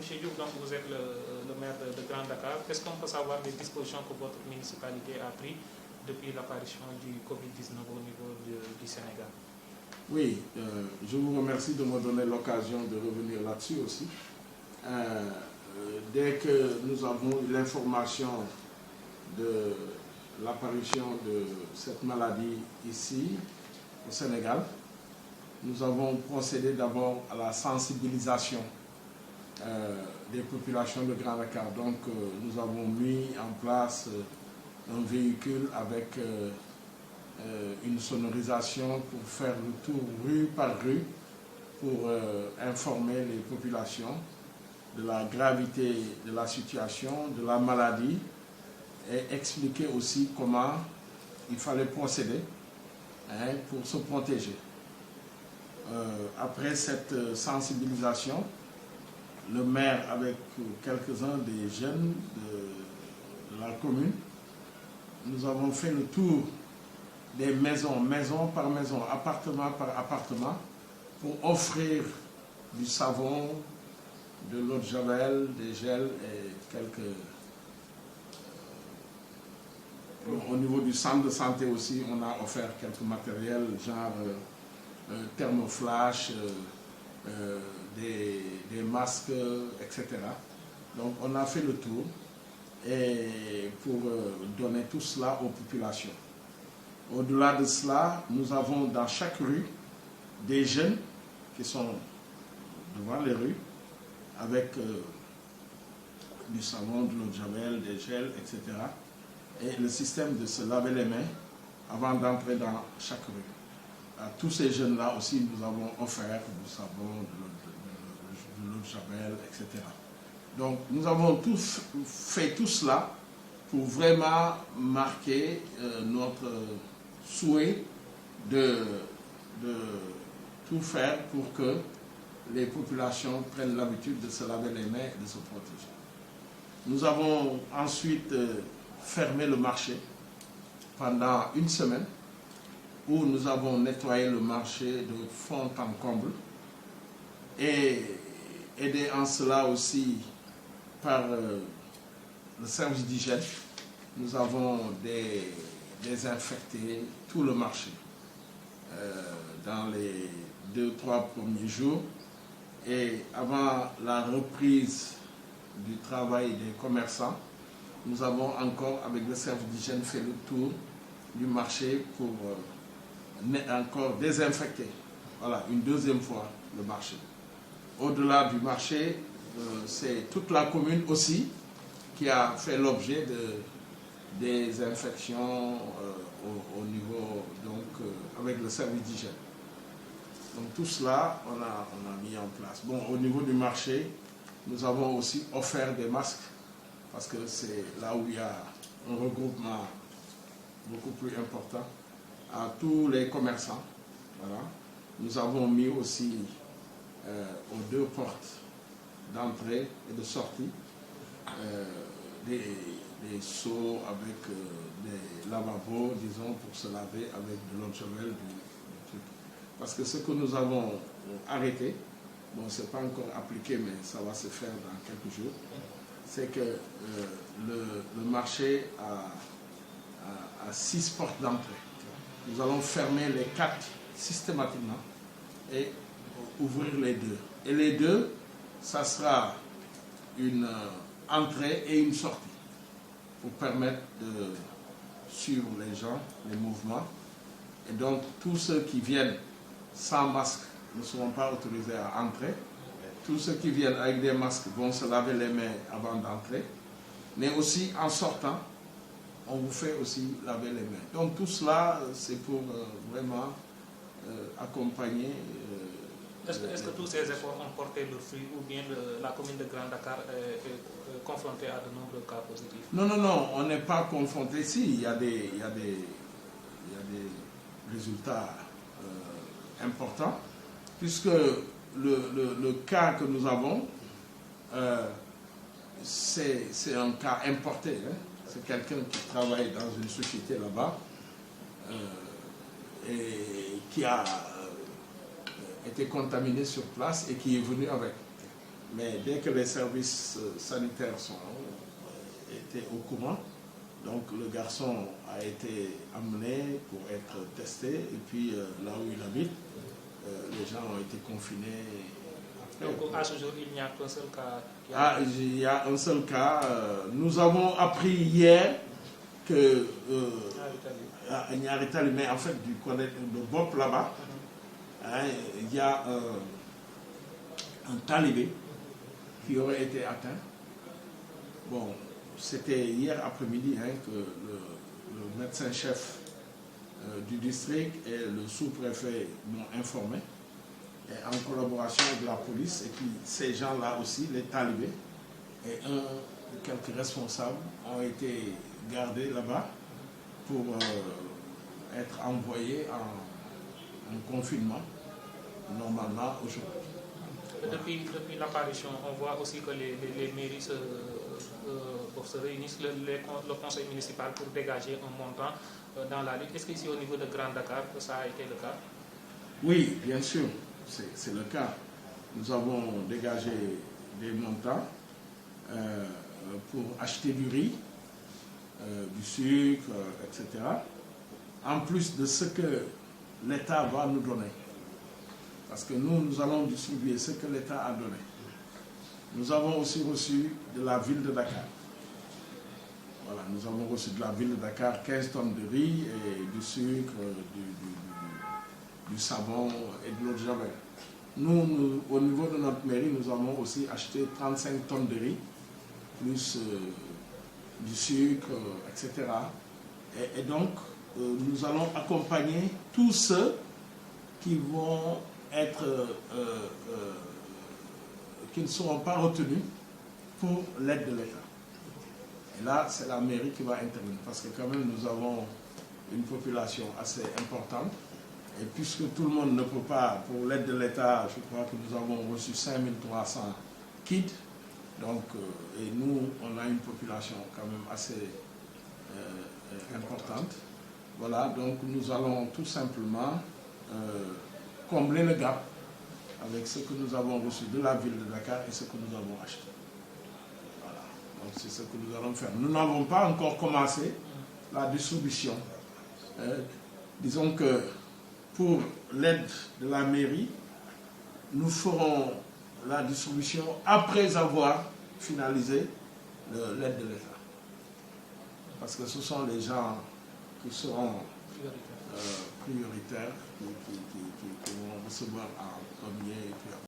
Monsieur Diouf, donc vous êtes le maire de Grand Dakar. Est-ce qu'on peut savoir les dispositions que votre municipalité a prises depuis l'apparition du Covid-19 au niveau du Sénégal? Oui, je vous remercie de me donner l'occasion de revenir là-dessus aussi. Dès que nous avons eu l'information de l'apparition de cette maladie ici, au Sénégal, nous avons procédé d'abord à la sensibilisation des populations de Grand Dakar. Donc, nous avons mis en place un véhicule avec une sonorisation pour faire le tour rue par rue pour informer les populations de la gravité de la situation, de la maladie et expliquer aussi comment il fallait procéder pour se protéger. Après cette sensibilisation, le maire avec quelques-uns des jeunes de la commune, nous avons fait le tour des maisons, maison par maison, appartement par appartement, pour offrir du savon, de l'eau de javel, des gels et quelques... Au niveau du centre de santé aussi, on a offert quelques matériels, genre thermoflash, des masques, etc. Donc on a fait le tour et pour donner tout cela aux populations. Au-delà de cela, nous avons dans chaque rue des jeunes qui sont devant les rues avec du savon, de l'eau de javel, des gels, etc. Et le système de se laver les mains avant d'entrer dans chaque rue. À tous ces jeunes-là aussi, nous avons offert du savon, de l'eau de javel, etc. Donc, nous avons tous fait tout cela pour vraiment marquer notre souhait de tout faire pour que les populations prennent l'habitude de se laver les mains et de se protéger. Nous avons ensuite fermé le marché pendant une semaine où nous avons nettoyé le marché de fond en comble et aidé en cela aussi par le service d'hygiène. Nous avons désinfecté tout le marché dans les 2-3 premiers jours et avant la reprise du travail des commerçants, nous avons encore, avec le service d'hygiène, fait le tour du marché pour encore désinfecter, voilà, une deuxième fois le marché. Au-delà du marché, c'est toute la commune aussi qui a fait l'objet de désinfection au niveau, donc, avec le service d'hygiène. Donc tout cela, on a mis en place. Bon, au niveau du marché, nous avons aussi offert des masques parce que c'est là où il y a un regroupement beaucoup plus important à tous les commerçants. Voilà. Nous avons mis aussi aux deux portes d'entrée et de sortie des seaux avec des lavabos, disons, pour se laver avec de l'eau de javel, du truc. Parce que ce que nous avons arrêté, bon, ce n'est pas encore appliqué, mais ça va se faire dans quelques jours, c'est que le marché a 6 portes d'entrée. Nous allons fermer les 4 systématiquement et ouvrir les 2. Et les 2, ça sera une entrée et une sortie pour permettre de suivre les gens, les mouvements. Et donc, tous ceux qui viennent sans masque ne seront pas autorisés à entrer. Tous ceux qui viennent avec des masques vont se laver les mains avant d'entrer. Mais aussi, en sortant, on vous fait aussi laver les mains. Donc, tout cela, c'est pour vraiment accompagner... Est-ce que tous ces efforts ont porté le fruit ou bien la commune de Grand Dakar est confrontée à de nombreux cas positifs? Non, non, non, on n'est pas confronté. Si, il y a des résultats importants, puisque le cas que nous avons, c'est un cas importé. Hein. C'est quelqu'un qui travaille dans une société là-bas et qui a été contaminé sur place et qui est venu avec. Mais dès que les services sanitaires étaient au courant, donc le garçon a été amené pour être testé. Et puis là où il habite, les gens ont été confinés. Donc à ce jour, il n'y a qu'un seul cas. Il y a un seul cas. Nous avons appris hier que à Niaritali, mais en fait du de Bop là-bas, il y a un talibé qui aurait été atteint. Bon, c'était hier après-midi que le médecin-chef du district et le sous-préfet m'ont informé, et en collaboration avec la police, et puis ces gens-là aussi, les talibés, et quelques responsables ont été gardés là-bas pour être envoyés en confinement, normalement aujourd'hui. Depuis l'apparition, on voit aussi que les mairies se réunissent, le conseil municipal, pour dégager un montant dans la lutte. Est-ce qu'ici au niveau de Grand Dakar, ça a été le cas? Oui, bien sûr, c'est le cas. Nous avons dégagé des montants pour acheter du riz, du sucre, etc. En plus de ce que l'État va nous donner. Parce que nous allons distribuer ce que l'État a donné. Nous avons aussi reçu de la ville de Dakar. Voilà, nous avons reçu de la ville de Dakar 15 tonnes de riz et du sucre, du savon et de l'eau de javel. Nous, au niveau de notre mairie, nous avons aussi acheté 35 tonnes de riz, plus du sucre, etc. Et donc, nous allons accompagner tous ceux qui vont qui ne seront pas retenus pour l'aide de l'État. Et là, c'est la mairie qui va intervenir, parce que quand même, nous avons une population assez importante. Et puisque tout le monde ne peut pas, pour l'aide de l'État, je crois que nous avons reçu 5300 kits. Donc, et nous, on a une population quand même assez importante. Voilà, donc nous allons tout simplement combler le gap avec ce que nous avons reçu de la ville de Dakar et ce que nous avons acheté. Voilà, donc c'est ce que nous allons faire. Nous n'avons pas encore commencé la distribution. Disons que pour l'aide de la mairie, nous ferons la distribution après avoir finalisé l'aide de l'État. Parce que ce sont les gens qui seront prioritaires, qui vont recevoir en premier.